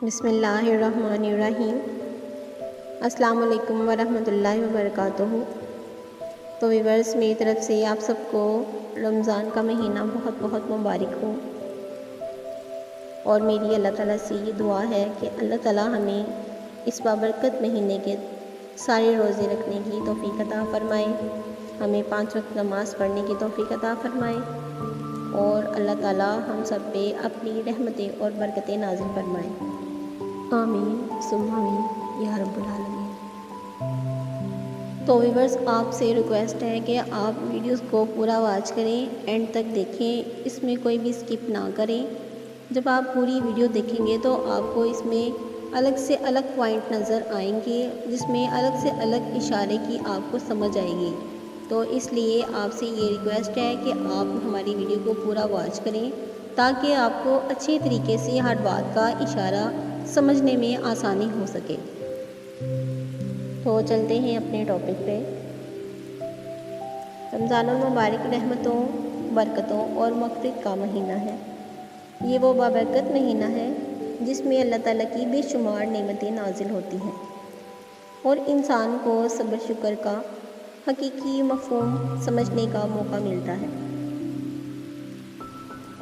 بسم اللہ الرحمن الرحیم۔ السلام علیکم ورحمۃ اللہ وبرکاتہ۔ تو ویورز، میری طرف سے آپ سب کو رمضان کا مہینہ بہت بہت مبارک ہو، اور میری اللہ تعالیٰ سے یہ دعا ہے کہ اللہ تعالیٰ ہمیں اس بابرکت مہینے کے سارے روزے رکھنے کی توفیق عطا فرمائے، ہمیں 5 وقت نماز پڑھنے کی توفیق عطا فرمائے، اور اللہ تعالیٰ ہم سب پہ اپنی رحمتیں اور برکتیں نازل فرمائے۔ آمین ثم آمین یا رب العالمین۔ تو ویورز، آپ سے ریکویسٹ ہے کہ آپ ویڈیوز کو پورا واچ کریں، اینڈ تک دیکھیں، اس میں کوئی بھی سکپ نہ کریں۔ جب آپ پوری ویڈیو دیکھیں گے تو آپ کو اس میں الگ سے الگ پوائنٹ نظر آئیں گے، جس میں الگ سے الگ اشارے کی آپ کو سمجھ آئے گی۔ تو اس لیے آپ سے یہ ریکویسٹ ہے کہ آپ ہماری ویڈیو کو پورا واچ کریں، تاکہ آپ کو اچھے طریقے سے ہر بات کا اشارہ سمجھنے میں آسانی ہو سکے۔ تو چلتے ہیں اپنے ٹاپک پہ۔ رمضان المبارک رحمتوں، برکتوں اور مغفرت کا مہینہ ہے۔ یہ وہ بابرکت مہینہ ہے جس میں اللہ تعالیٰ کی بے شمار نعمتیں نازل ہوتی ہیں، اور انسان کو صبر شکر کا حقیقی مفہوم سمجھنے کا موقع ملتا ہے۔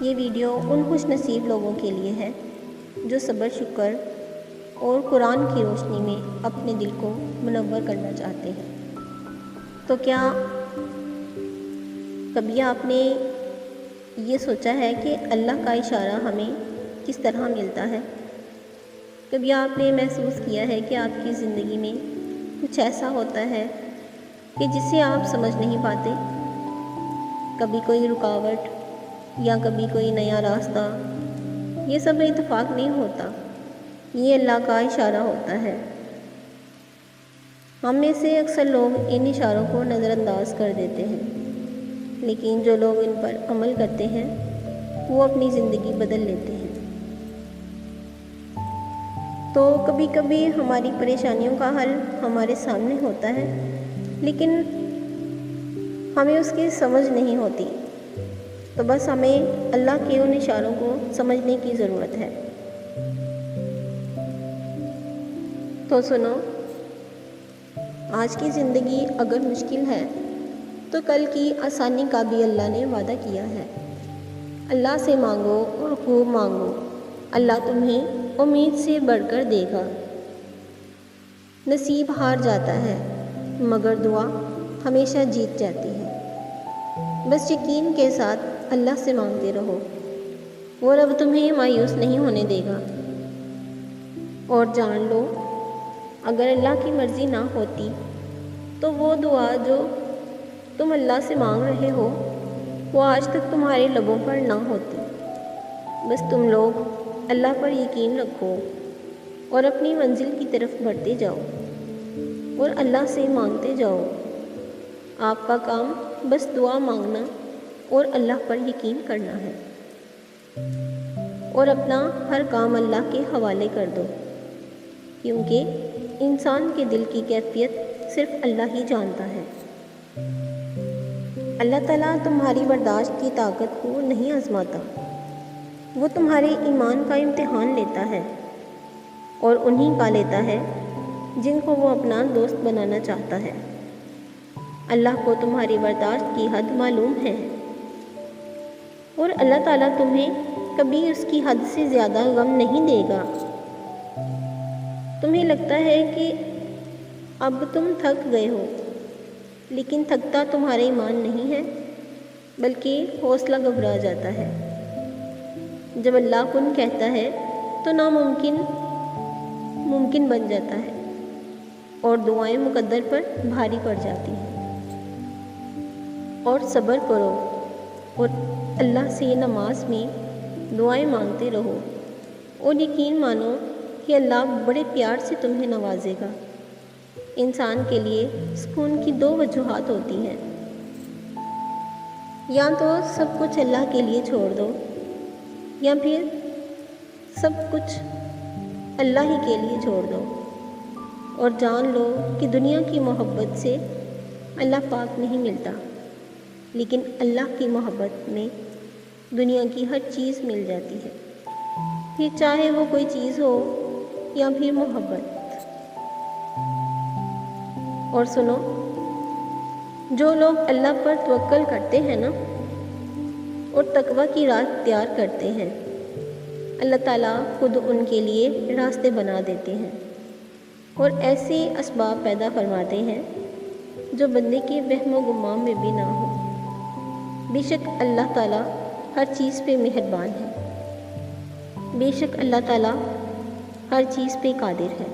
یہ ویڈیو ان خوش نصیب لوگوں کے لیے ہے جو صبر شکر اور قرآن کی روشنی میں اپنے دل کو منور کرنا چاہتے ہیں۔ تو کیا کبھی آپ نے یہ سوچا ہے کہ اللہ کا اشارہ ہمیں کس طرح ملتا ہے؟ کبھی آپ نے محسوس کیا ہے کہ آپ کی زندگی میں کچھ ایسا ہوتا ہے کہ جسے آپ سمجھ نہیں پاتے؟ کبھی کوئی رکاوٹ یا کبھی کوئی نیا راستہ، یہ سب اتفاق نہیں ہوتا، یہ اللہ کا اشارہ ہوتا ہے۔ ہم میں سے اکثر لوگ ان اشاروں کو نظر انداز کر دیتے ہیں، لیکن جو لوگ ان پر عمل کرتے ہیں وہ اپنی زندگی بدل لیتے ہیں۔ تو کبھی کبھی ہماری پریشانیوں کا حل ہمارے سامنے ہوتا ہے، لیکن ہمیں اس کی سمجھ نہیں ہوتی، تو بس ہمیں اللہ کے ان اشاروں کو سمجھنے کی ضرورت ہے۔ تو سنو، آج کی زندگی اگر مشکل ہے تو کل کی آسانی کا بھی اللہ نے وعدہ کیا ہے۔ اللہ سے مانگو اور خوب مانگو، اللہ تمہیں امید سے بڑھ کر دے گا۔ نصیب ہار جاتا ہے مگر دعا ہمیشہ جیت جاتی ہے۔ بس یقین کے ساتھ اللہ سے مانگتے رہو، وہ رب تمہیں مایوس نہیں ہونے دے گا۔ اور جان لو، اگر اللہ کی مرضی نہ ہوتی تو وہ دعا جو تم اللہ سے مانگ رہے ہو وہ آج تک تمہارے لبوں پر نہ ہوتی۔ بس تم لوگ اللہ پر یقین رکھو اور اپنی منزل کی طرف بڑھتے جاؤ اور اللہ سے مانگتے جاؤ۔ آپ کا کام بس دعا مانگنا اور اللہ پر یقین کرنا ہے، اور اپنا ہر کام اللہ کے حوالے کر دو، کیونکہ انسان کے دل کی کیفیت صرف اللہ ہی جانتا ہے۔ اللہ تعالیٰ تمہاری برداشت کی طاقت کو نہیں آزماتا، وہ تمہارے ایمان کا امتحان لیتا ہے، اور انہی کا لیتا ہے جن کو وہ اپنا دوست بنانا چاہتا ہے۔ اللہ کو تمہاری برداشت کی حد معلوم ہے، اور اللہ تعالیٰ تمہیں کبھی اس کی حد سے زیادہ غم نہیں دے گا۔ تمہیں لگتا ہے کہ اب تم تھک گئے ہو، لیکن تھکتا تمہارا ایمان نہیں ہے، بلکہ حوصلہ گھبرا جاتا ہے۔ جب اللہ کن کہتا ہے تو ناممکن ممکن بن جاتا ہے، اور دعائیں مقدر پر بھاری پڑ جاتی ہیں۔ اور صبر کرو اور اللہ سے نماز میں دعائیں مانگتے رہو، اور یقین مانو کہ اللہ بڑے پیار سے تمہیں نوازے گا۔ انسان کے لیے سکون کی 2 وجوہات ہوتی ہیں، یا تو سب کچھ اللہ کے لیے چھوڑ دو، یا پھر سب کچھ اللہ ہی کے لیے چھوڑ دو، اور جان لو کہ دنیا کی محبت سے اللہ پاک نہیں ملتا، لیکن اللہ کی محبت میں دنیا کی ہر چیز مل جاتی ہے، پھر چاہے وہ کوئی چیز ہو یا پھر محبت۔ اور سنو، جو لوگ اللہ پر توکل کرتے ہیں نا اور تقوی کی راہ اختیار کرتے ہیں، اللہ تعالیٰ خود ان کے لیے راستے بنا دیتے ہیں اور ایسے اسباب پیدا فرماتے ہیں جو بندے کے وہم و گمان میں بھی نہ ہو۔ بے شک اللہ تعالیٰ ہر چیز پہ مہربان ہے، بے شک اللہ تعالیٰ ہر چیز پہ قادر ہے۔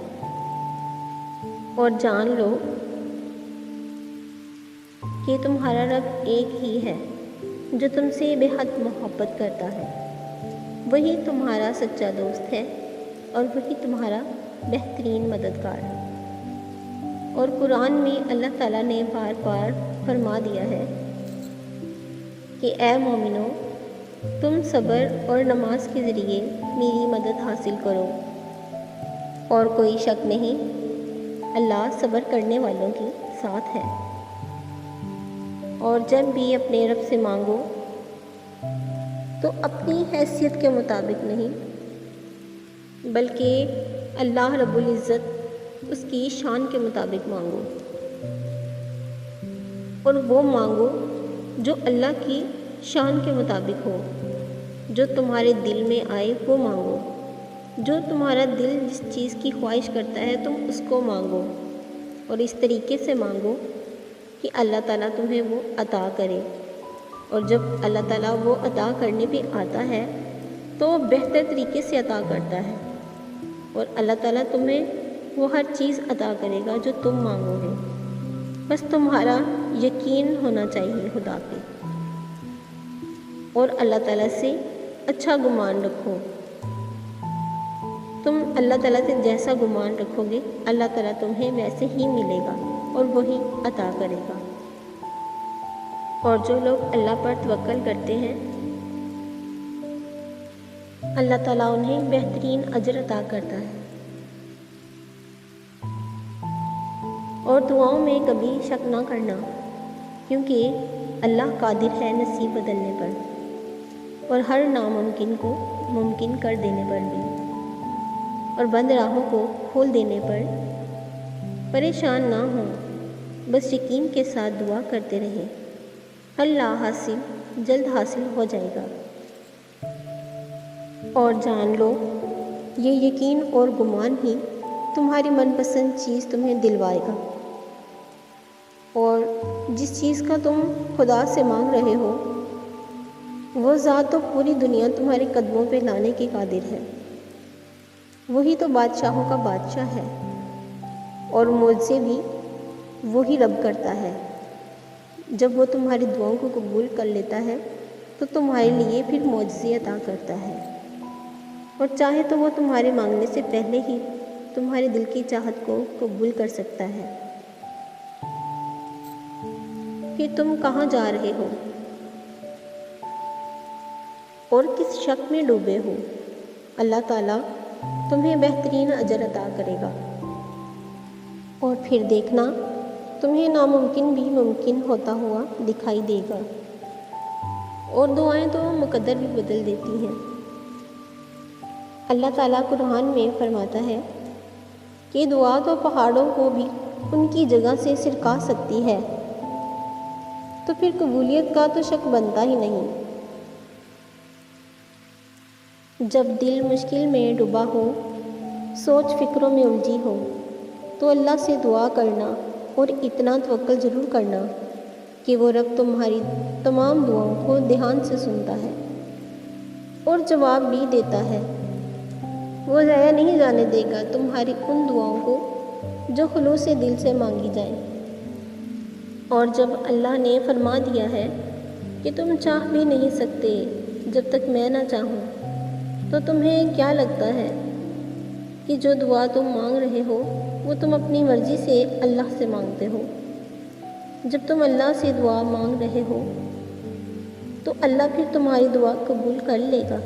اور جان لو کہ تمہارا رب ایک ہی ہے جو تم سے بے حد محبت کرتا ہے، وہی تمہارا سچا دوست ہے اور وہی تمہارا بہترین مددگار ہے۔ اور قرآن میں اللہ تعالیٰ نے بار بار فرما دیا ہے کہ اے مومنو، تم صبر اور نماز کے ذریعے میری مدد حاصل کرو، اور کوئی شک نہیں اللہ صبر کرنے والوں کے ساتھ ہے۔ اور جب بھی اپنے رب سے مانگو تو اپنی حیثیت کے مطابق نہیں بلکہ اللہ رب العزت اس کی شان کے مطابق مانگو، اور وہ مانگو جو اللہ کی شان کے مطابق ہو، جو تمہارے دل میں آئے وہ مانگو، جو تمہارا دل جس چیز کی خواہش کرتا ہے تم اس کو مانگو، اور اس طریقے سے مانگو کہ اللہ تعالیٰ تمہیں وہ عطا کرے۔ اور جب اللہ تعالیٰ وہ عطا کرنے پہ آتا ہے تو وہ بہتر طریقے سے عطا کرتا ہے، اور اللہ تعالیٰ تمہیں وہ ہر چیز عطا کرے گا جو تم مانگو گے۔ بس تمہارا یقین ہونا چاہیے خدا پہ، اور اللہ تعالیٰ سے اچھا گمان رکھو۔ تم اللہ تعالیٰ سے جیسا گمان رکھو گے اللہ تعالیٰ تمہیں ویسے ہی ملے گا اور وہی عطا کرے گا۔ اور جو لوگ اللہ پر توکل کرتے ہیں اللہ تعالیٰ انہیں بہترین اجر عطا کرتا ہے۔ اور دعاؤں میں کبھی شک نہ کرنا، کیونکہ اللہ قادر ہے نصیب بدلنے پر اور ہر ناممکن کو ممکن کر دینے پر بھی، اور بند راہوں کو کھول دینے پر۔ پریشان نہ ہوں، بس یقین کے ساتھ دعا کرتے رہیں، اللہ حاصل جلد حاصل ہو جائے گا۔ اور جان لو یہ یقین اور گمان ہی تمہاری من پسند چیز تمہیں دلوائے گا، اور جس چیز کا تم خدا سے مانگ رہے ہو وہ ذات تو پوری دنیا تمہارے قدموں پہ لانے کے قادر ہے۔ وہی تو بادشاہوں کا بادشاہ ہے، اور معجزے بھی وہی رب کرتا ہے۔ جب وہ تمہاری دعاؤں کو قبول کر لیتا ہے تو تمہارے لیے پھر معجزے عطا کرتا ہے، اور چاہے تو وہ تمہارے مانگنے سے پہلے ہی تمہارے دل کی چاہت کو قبول کر سکتا ہے۔ پھر تم کہاں جا رہے ہو اور کس شک میں ڈوبے ہو؟ اللہ تعالیٰ تمہیں بہترین اجر عطا کرے گا، اور پھر دیکھنا تمہیں ناممکن بھی ممکن ہوتا ہوا دکھائی دے گا۔ اور دعائیں تو مقدر بھی بدل دیتی ہیں۔ اللہ تعالیٰ قرآن میں فرماتا ہے کہ دعا تو پہاڑوں کو بھی ان کی جگہ سے سرکا سکتی ہے، تو پھر قبولیت کا تو شک بنتا ہی نہیں۔ جب دل مشکل میں ڈوبا ہو، سوچ فکروں میں الجھی ہو، تو اللہ سے دعا کرنا اور اتنا توکل ضرور کرنا کہ وہ رب تمہاری تمام دعاؤں کو دھیان سے سنتا ہے اور جواب بھی دیتا ہے۔ وہ ضائع نہیں جانے دے گا تمہاری ان دعاؤں کو جو خلوص دل سے مانگی جائیں۔ اور جب اللہ نے فرما دیا ہے کہ تم چاہ بھی نہیں سکتے جب تک میں نہ چاہوں، تو تمہیں کیا لگتا ہے کہ جو دعا تم مانگ رہے ہو وہ تم اپنی مرضی سے اللہ سے مانگتے ہو؟ جب تم اللہ سے دعا مانگ رہے ہو تو اللہ پھر تمہاری دعا قبول کر لے گا،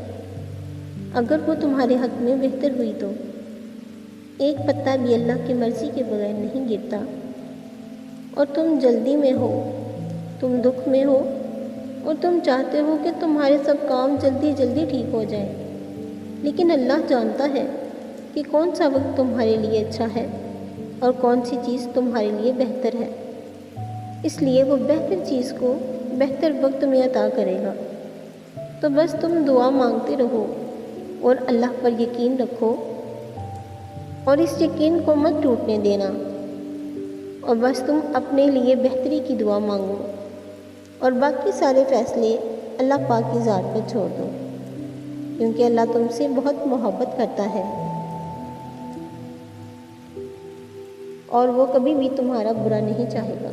اگر وہ تمہارے حق میں بہتر ہوئی تو۔ ایک پتا بھی اللہ کی مرضی کے بغیر نہیں گرتا، اور تم جلدی میں ہو، تم دکھ میں ہو، اور تم چاہتے ہو کہ تمہارے سب کام جلدی جلدی ٹھیک ہو جائیں، لیکن اللہ جانتا ہے کہ کون سا وقت تمہارے لیے اچھا ہے اور کون سی چیز تمہارے لیے بہتر ہے، اس لیے وہ بہتر چیز کو بہتر وقت میں عطا کرے گا۔ تو بس تم دعا مانگتے رہو اور اللہ پر یقین رکھو، اور اس یقین کو مت ٹوٹنے دینا، اور بس تم اپنے لیے بہتری کی دعا مانگو اور باقی سارے فیصلے اللہ پاک کی ذات پر چھوڑ دو، کیونکہ اللہ تم سے بہت محبت کرتا ہے اور وہ کبھی بھی تمہارا برا نہیں چاہے گا۔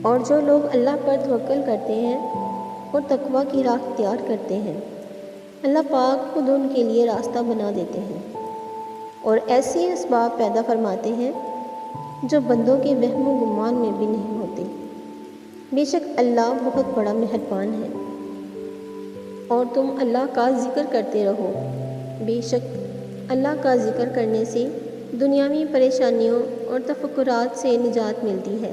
اور جو لوگ اللہ پر توکل کرتے ہیں اور تقویٰ کی راہ اختیار کرتے ہیں، اللہ پاک خود ان کے لیے راستہ بنا دیتے ہیں اور ایسے اسباب پیدا فرماتے ہیں جو بندوں کے وہم و گمان میں بھی نہیں ہوتے۔ بے شک اللہ بہت بڑا مہربان ہے۔ اور تم اللہ کا ذکر کرتے رہو، بے شک اللہ کا ذکر کرنے سے دنیاوی پریشانیوں اور تفکرات سے نجات ملتی ہے۔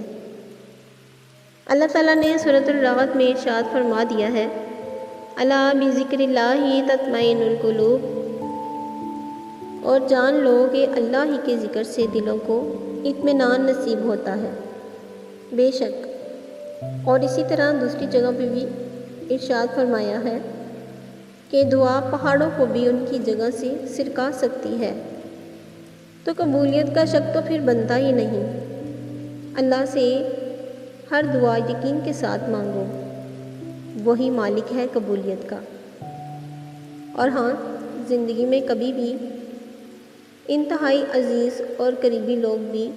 اللہ تعالیٰ نے سورۃ الرعد میں ارشاد فرما دیا ہے، الا بذکر اللہ تطمئن القلوب، اور جان لو کہ اللہ ہی کے ذکر سے دلوں کو اطمینان نصیب ہوتا ہے۔ بے شک، اور اسی طرح دوسری جگہ پہ بھی ارشاد فرمایا ہے کہ دعا پہاڑوں کو بھی ان کی جگہ سے سرکا سکتی ہے۔ تو قبولیت کا شک تو پھر بنتا ہی نہیں۔ اللہ سے ہر دعا یقین کے ساتھ مانگو، وہی مالک ہے قبولیت کا۔ اور ہاں، زندگی میں کبھی بھی انتہائی عزیز اور قریبی لوگ بھی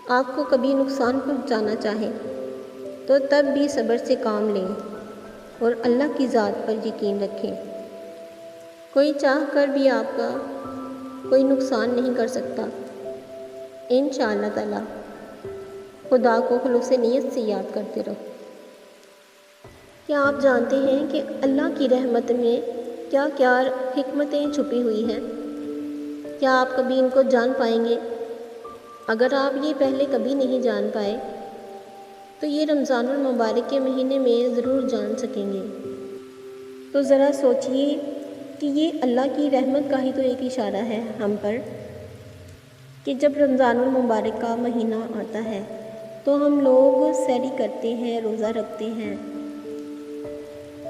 آپ کو کبھی نقصان پہنچانا چاہیں تو تب بھی صبر سے کام لیں اور اللہ کی ذات پر یقین رکھیں۔ کوئی چاہ کر بھی آپ کا کوئی نقصان نہیں کر سکتا، انشاءاللہ تعالی۔ خدا کو خلوص نیت سے یاد کرتے رہو۔ کیا آپ جانتے ہیں کہ اللہ کی رحمت میں کیا کیا حکمتیں چھپی ہوئی ہیں؟ کیا آپ کبھی ان کو جان پائیں گے؟ اگر آپ یہ پہلے کبھی نہیں جان پائے تو یہ رمضان المبارک کے مہینے میں ضرور جان سکیں گے۔ تو ذرا سوچئے کہ یہ اللہ کی رحمت کا ہی تو ایک اشارہ ہے ہم پر، کہ جب رمضان المبارک کا مہینہ آتا ہے تو ہم لوگ سحری کرتے ہیں، روزہ رکھتے ہیں،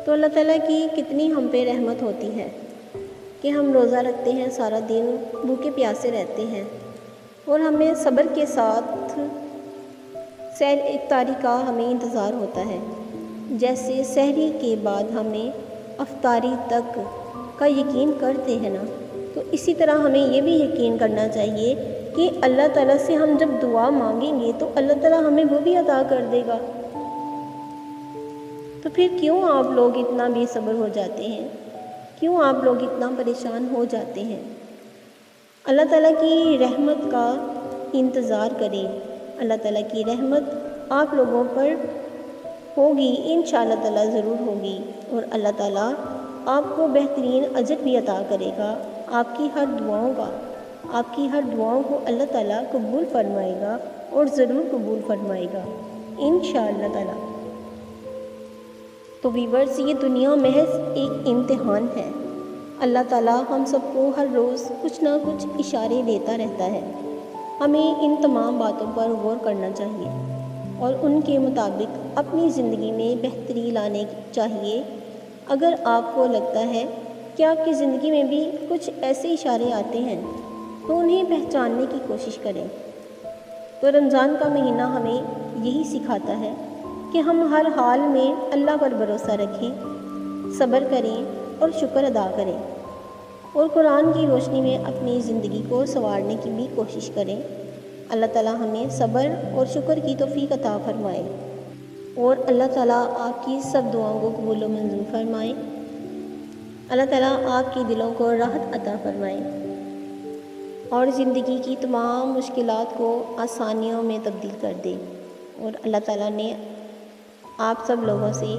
تو اللہ تعالیٰ کی کتنی ہم پہ رحمت ہوتی ہے کہ ہم روزہ رکھتے ہیں، سارا دن بھوکے پیاسے رہتے ہیں اور ہمیں صبر کے ساتھ سحر افطاری کا ہمیں انتظار ہوتا ہے۔ جیسے سحری کے بعد ہمیں افطاری تک کا یقین کرتے ہیں نا، تو اسی طرح ہمیں یہ بھی یقین کرنا چاہیے کہ اللہ تعالیٰ سے ہم جب دعا مانگیں گے تو اللہ تعالیٰ ہمیں وہ بھی عطا کر دے گا۔ تو پھر کیوں آپ لوگ اتنا بے صبر ہو جاتے ہیں؟ کیوں آپ لوگ اتنا پریشان ہو جاتے ہیں؟ اللہ تعالیٰ کی رحمت کا انتظار کریں۔ اللہ تعالیٰ کی رحمت آپ لوگوں پر ہوگی، انشاءاللہ تعالیٰ ضرور ہوگی، اور اللہ تعالیٰ آپ کو بہترین اجر بھی عطا کرے گا۔ آپ کی ہر دعاؤں کو اللہ تعالیٰ قبول فرمائے گا اور ضرور قبول فرمائے گا انشاءاللہ تعالیٰ۔ تو ویورز، یہ دنیا محض ایک امتحان ہے۔ اللہ تعالیٰ ہم سب کو ہر روز کچھ نہ کچھ اشارے دیتا رہتا ہے۔ ہمیں ان تمام باتوں پر غور کرنا چاہیے اور ان کے مطابق اپنی زندگی میں بہتری لانے چاہیے۔ اگر آپ کو لگتا ہے کہ آپ کی زندگی میں بھی کچھ ایسے اشارے آتے ہیں تو انہیں پہچاننے کی کوشش کریں۔ تو رمضان کا مہینہ ہمیں یہی سکھاتا ہے کہ ہم ہر حال میں اللہ پر بھروسہ رکھیں، صبر کریں اور شکر ادا کریں، اور قرآن کی روشنی میں اپنی زندگی کو سنوارنے کی بھی کوشش کریں۔ اللہ تعالیٰ ہمیں صبر اور شکر کی توفیق عطا فرمائے، اور اللہ تعالیٰ آپ کی سب دعاؤں کو قبول و منظور فرمائے۔ اللہ تعالیٰ آپ کی دلوں کو راحت عطا فرمائے اور زندگی کی تمام مشکلات کو آسانیوں میں تبدیل کر دے۔ اور اللہ تعالیٰ نے آپ سب لوگوں سے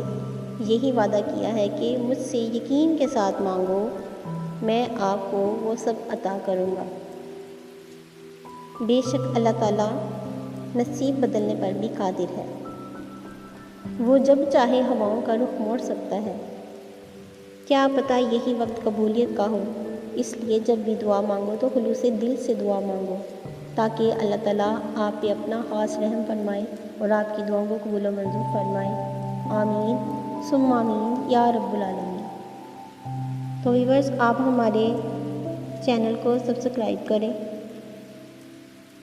یہی وعدہ کیا ہے کہ مجھ سے یقین کے ساتھ مانگو، میں آپ کو وہ سب عطا کروں گا۔ بے شک اللہ تعالیٰ نصیب بدلنے پر بھی قادر ہے، وہ جب چاہے ہواؤں کا رخ موڑ سکتا ہے۔ کیا پتہ یہی وقت قبولیت کا ہو، اس لیے جب بھی دعا مانگو تو خلوص دل سے دعا مانگو، تاکہ اللہ تعالیٰ آپ پہ اپنا خاص رحم فرمائے اور آپ کی دعاؤں کو قبول و منظور فرمائے۔ آمین ثم آمین یا رب العالمین۔ تو ویورز، آپ ہمارے چینل کو سبسکرائب کریں،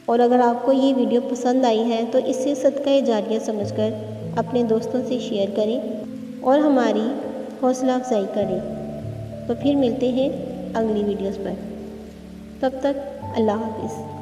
اور اگر آپ کو یہ ویڈیو پسند آئی ہے تو اسے صدقہ جاریہ سمجھ کر اپنے دوستوں سے شیئر کریں اور ہماری حوصلہ افزائی کریں۔ تو پھر ملتے ہیں اگلی ویڈیوز پر، تب تک اللہ حافظ۔